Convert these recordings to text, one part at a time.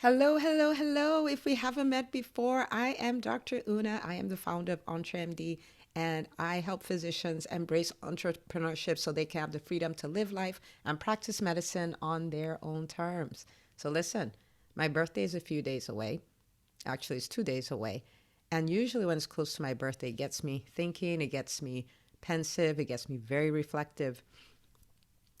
Hello, hello, hello. If we haven't met before, I am Dr. Una. I am the founder of EntreMD, and I help physicians embrace entrepreneurship so they can have the freedom to live life and practice medicine on their own terms. So, listen, my birthday is a few days away. Actually, it's 2 days away. And usually, when it's close to my birthday, it gets me thinking, it gets me pensive, it gets me very reflective.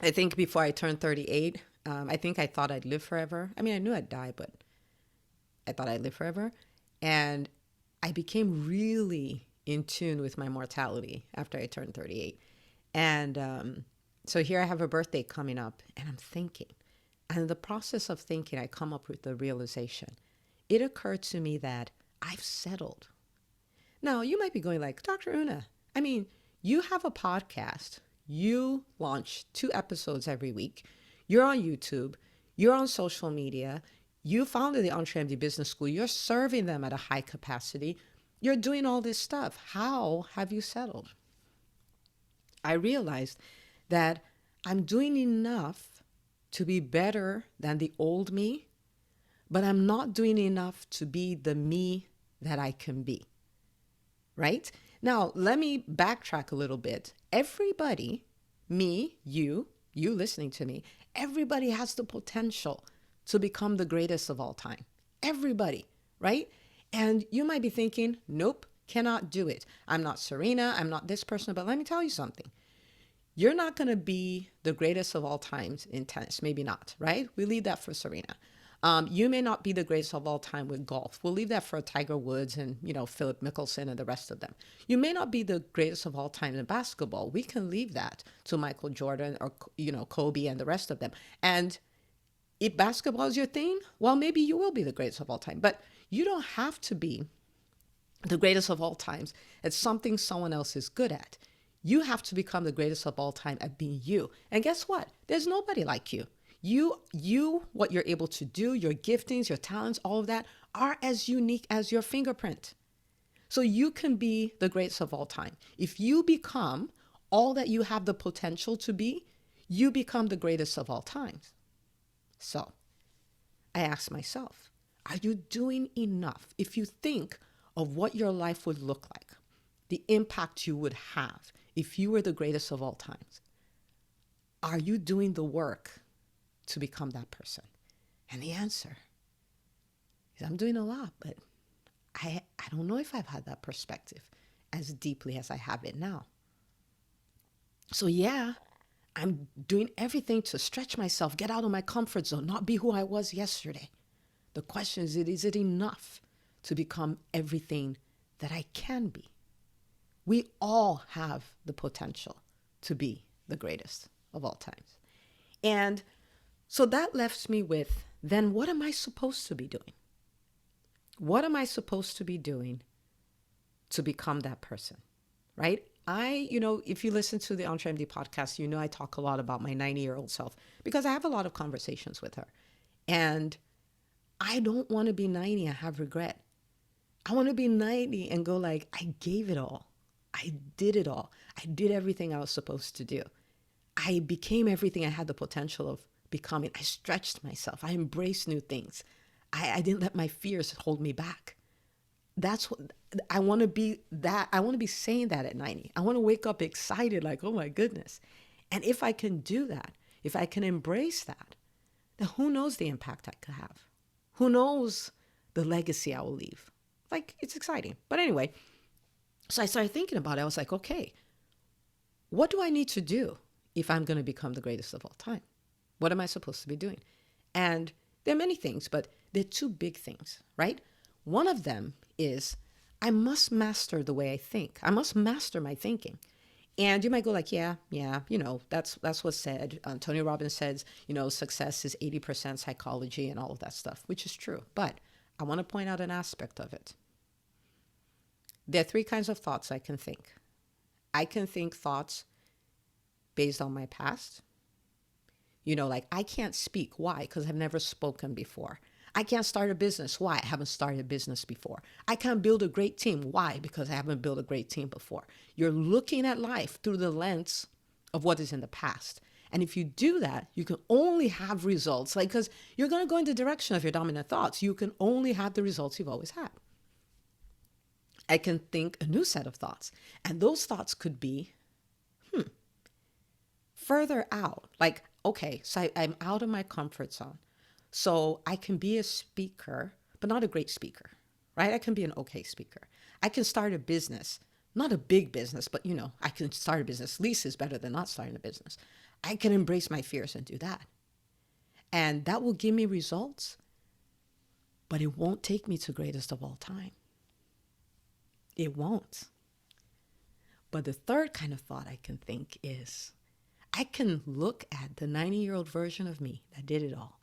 I think before I turned 38, I think I thought I'd live forever. I mean, I knew I'd die, but I thought I'd live forever. And I became really in tune with my mortality after I turned 38. And so here I have a birthday coming up, and I'm thinking. And in the process of thinking, I come up with the realization. It occurred to me that I've settled. Now, you might be going like, Dr. Una, I mean, you have a podcast. You launch 2 episodes every week. You're on YouTube. You're on social media. You founded the EntreMD Business School. You're serving them at a high capacity. You're doing all this stuff. How have you settled? I realized that I'm doing enough to be better than the old me, but I'm not doing enough to be the me that I can be. Right? Now, let me backtrack a little bit. Everybody, me, you listening to me, everybody has the potential to become the greatest of all time. Everybody, right? And you might be thinking, nope, cannot do it. I'm not Serena, I'm not this person, but let me tell you something. You're not going to be the greatest of all times in tennis. Maybe not, right? We leave that for Serena. You may not be the greatest of all time with golf. We'll leave that for Tiger Woods and, Philip Mickelson and the rest of them. You may not be the greatest of all time in basketball. We can leave that to Michael Jordan or, Kobe and the rest of them. And if basketball is your thing, well, maybe you will be the greatest of all time. But you don't have to be the greatest of all times at something someone else is good at. You have to become the greatest of all time at being you. And guess what? There's nobody like you. What you're able to do, your giftings, your talents, all of that are as unique as your fingerprint. So you can be the greatest of all time. If you become all that you have the potential to be, you become the greatest of all times. So I ask myself, are you doing enough? If you think of what your life would look like, the impact you would have if you were the greatest of all times, are you doing the work to become that person? And the answer is I'm doing a lot, but I don't know if I've had that perspective as deeply as I have it now. So yeah, I'm doing everything to stretch myself, get out of my comfort zone, not be who I was yesterday. The question is it enough to become everything that I can be? We all have the potential to be the greatest of all times. And so that left me with, then what am I supposed to be doing? What am I supposed to be doing to become that person, right? If you listen to the EntreMD podcast, I talk a lot about my 90-year-old self because I have a lot of conversations with her. And I don't want to be 90 and have regret. I want to be 90 and go like, I gave it all. I did it all. I did everything I was supposed to do. I became everything I had the potential of becoming. I stretched myself. I embraced new things. I didn't let my fears hold me back. That's what I want to be. I want to be saying that at 90. I want to wake up excited like, oh my goodness. And if I can do that, if I can embrace that, then who knows the impact I could have? Who knows the legacy I will leave? Like, it's exciting. But anyway, so I started thinking about it. I was like, okay, what do I need to do if I'm going to become the greatest of all time? What am I supposed to be doing? And there are many things, but there are 2 big things, right? One of them is I must master the way I think. I must master my thinking. And you might go like, yeah, that's what's said. Tony Robbins says, success is 80% psychology and all of that stuff, which is true. But I want to point out an aspect of it. There are 3 kinds of thoughts I can think. I can think thoughts based on my past. Like I can't speak. Why? Because I've never spoken before. I can't start a business. Why? I haven't started a business before. I can't build a great team. Why? Because I haven't built a great team before. You're looking at life through the lens of what is in the past. And if you do that, you can only have results, like, because you're going to go in the direction of your dominant thoughts. You can only have the results you've always had. I can think a new set of thoughts. And those thoughts could be, further out. Like, okay, so I'm out of my comfort zone. So I can be a speaker, but not a great speaker, right? I can be an okay speaker. I can start a business, not a big business, but I can start a business. Least is better than not starting a business. I can embrace my fears and do that. And that will give me results, but it won't take me to greatest of all time. It won't. But the third kind of thought I can think is, I can look at the 90-year-old version of me that did it all.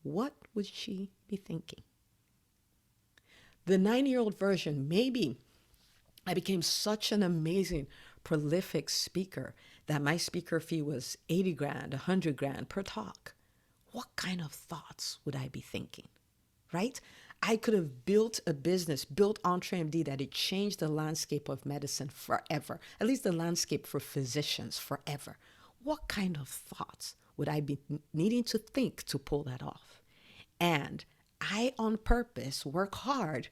What would she be thinking? The 90-year-old version, maybe I became such an amazing, prolific speaker that my speaker fee was 80 grand, 100 grand per talk. What kind of thoughts would I be thinking, right? I could have built a business, built EntreMD, that it changed the landscape of medicine forever, at least the landscape for physicians forever. What kind of thoughts would I be needing to think to pull that off? And I, on purpose, work hard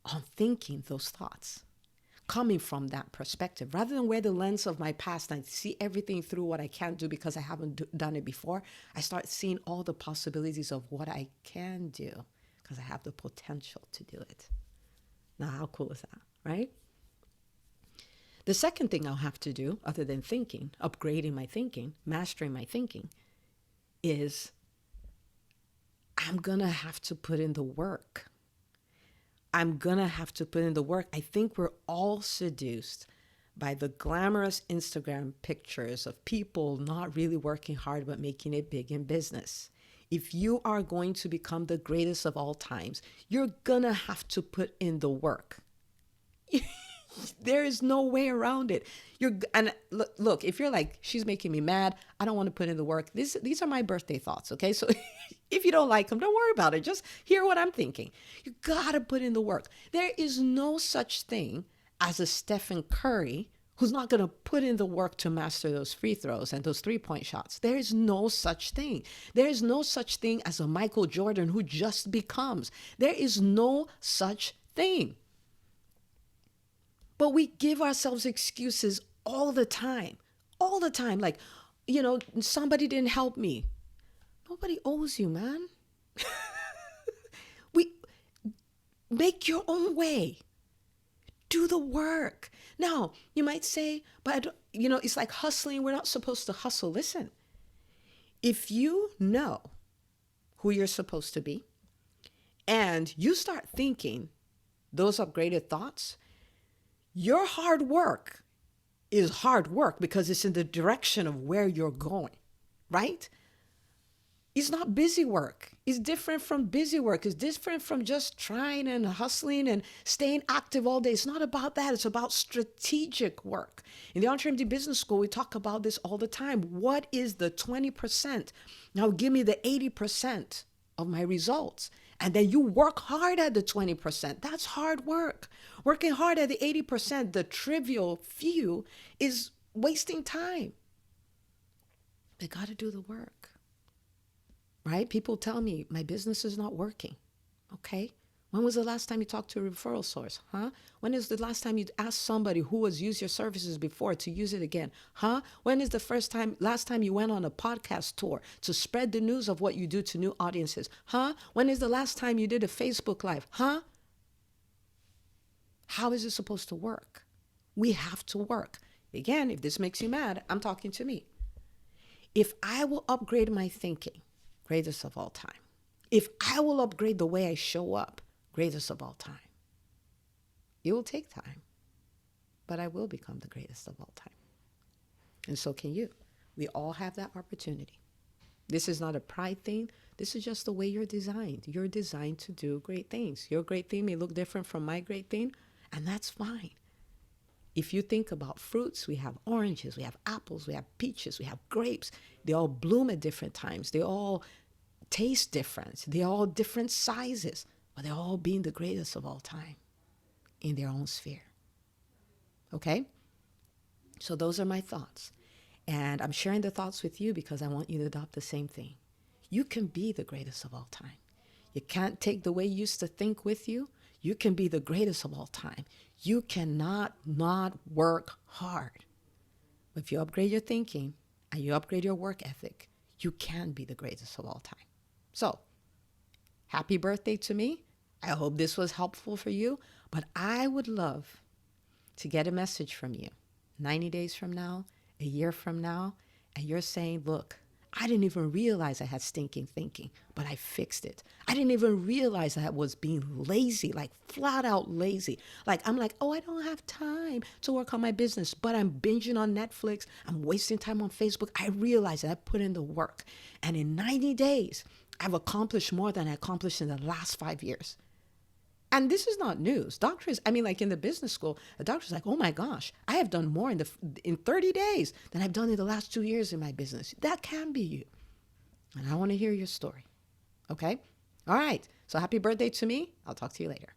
on thinking those thoughts, coming from that perspective, rather than wear the lens of my past and see everything through what I can't do because I haven't done it before. I start seeing all the possibilities of what I can do because I have the potential to do it. Now, how cool is that, right? The second thing I'll have to do, other than thinking, upgrading my thinking, mastering my thinking, is I'm going to have to put in the work. I'm going to have to put in the work. I think we're all seduced by the glamorous Instagram pictures of people not really working hard but making it big in business. If you are going to become the greatest of all times, you're going to have to put in the work. There is no way around it. Look, if you're like, she's making me mad, I don't want to put in the work. These are my birthday thoughts, okay? So if you don't like them, don't worry about it. Just hear what I'm thinking. You got to put in the work. There is no such thing as a Stephen Curry who's not going to put in the work to master those free throws and those three-point shots. There is no such thing. There is no such thing as a Michael Jordan who just becomes. There is no such thing. But we give ourselves excuses all the time. Like, somebody didn't help me. Nobody owes you, man. We make your own way. Do the work. Now, you might say, but it's like hustling. We're not supposed to hustle. Listen, if you know who you're supposed to be and you start thinking those upgraded thoughts, your hard work is hard work because it's in the direction of where you're going, right? It's not busy work. It's different from busy work. It's different from just trying and hustling and staying active all day. It's not about that. It's about strategic work. In the EntreMD Business School, we talk about this all the time. What is the 20%? Now give me the 80% of my results. And then you work hard at the 20%. That's hard work. Working hard at the 80%, the trivial few, is wasting time. They got to do the work. Right? People tell me my business is not working. Okay. When was the last time you talked to a referral source? Huh? When is the last time you asked somebody who has used your services before to use it again? Huh? When is the last time you went on a podcast tour to spread the news of what you do to new audiences? Huh? When is the last time you did a Facebook Live? Huh? How is it supposed to work? We have to work. Again, if this makes you mad, I'm talking to me. If I will upgrade my thinking, greatest of all time. If I will upgrade the way I show up, greatest of all time. It will take time, but I will become the greatest of all time. And so can you. We all have that opportunity. This is not a pride thing. This is just the way you're designed. You're designed to do great things. Your great thing may look different from my great thing, and that's fine. If you think about fruits, we have oranges, we have apples, we have peaches, we have grapes. They all bloom at different times. They all taste different. They're all different sizes, but they're all being the greatest of all time in their own sphere. Okay? So those are my thoughts. And I'm sharing the thoughts with you because I want you to adopt the same thing. You can be the greatest of all time. You can't take the way you used to think with you. You can be the greatest of all time. You cannot not work hard. If you upgrade your thinking and you upgrade your work ethic, you can be the greatest of all time. So, happy birthday to me. I hope this was helpful for you, but I would love to get a message from you 90 days from now, a year from now, and you're saying, look, I didn't even realize I had stinking thinking, but I fixed it. I didn't even realize I was being lazy, like flat out lazy. Like, I'm like, oh, I don't have time to work on my business, but I'm binging on Netflix. I'm wasting time on Facebook. I realized that I put in the work. And in 90 days, I've accomplished more than I accomplished in the last 5 years. And this is not news. Doctors, I mean, like in the business school, a doctor's like, oh my gosh, I have done more in 30 days than I've done in the last 2 years in my business. That can be you. And I want to hear your story. Okay? All right. So happy birthday to me. I'll talk to you later.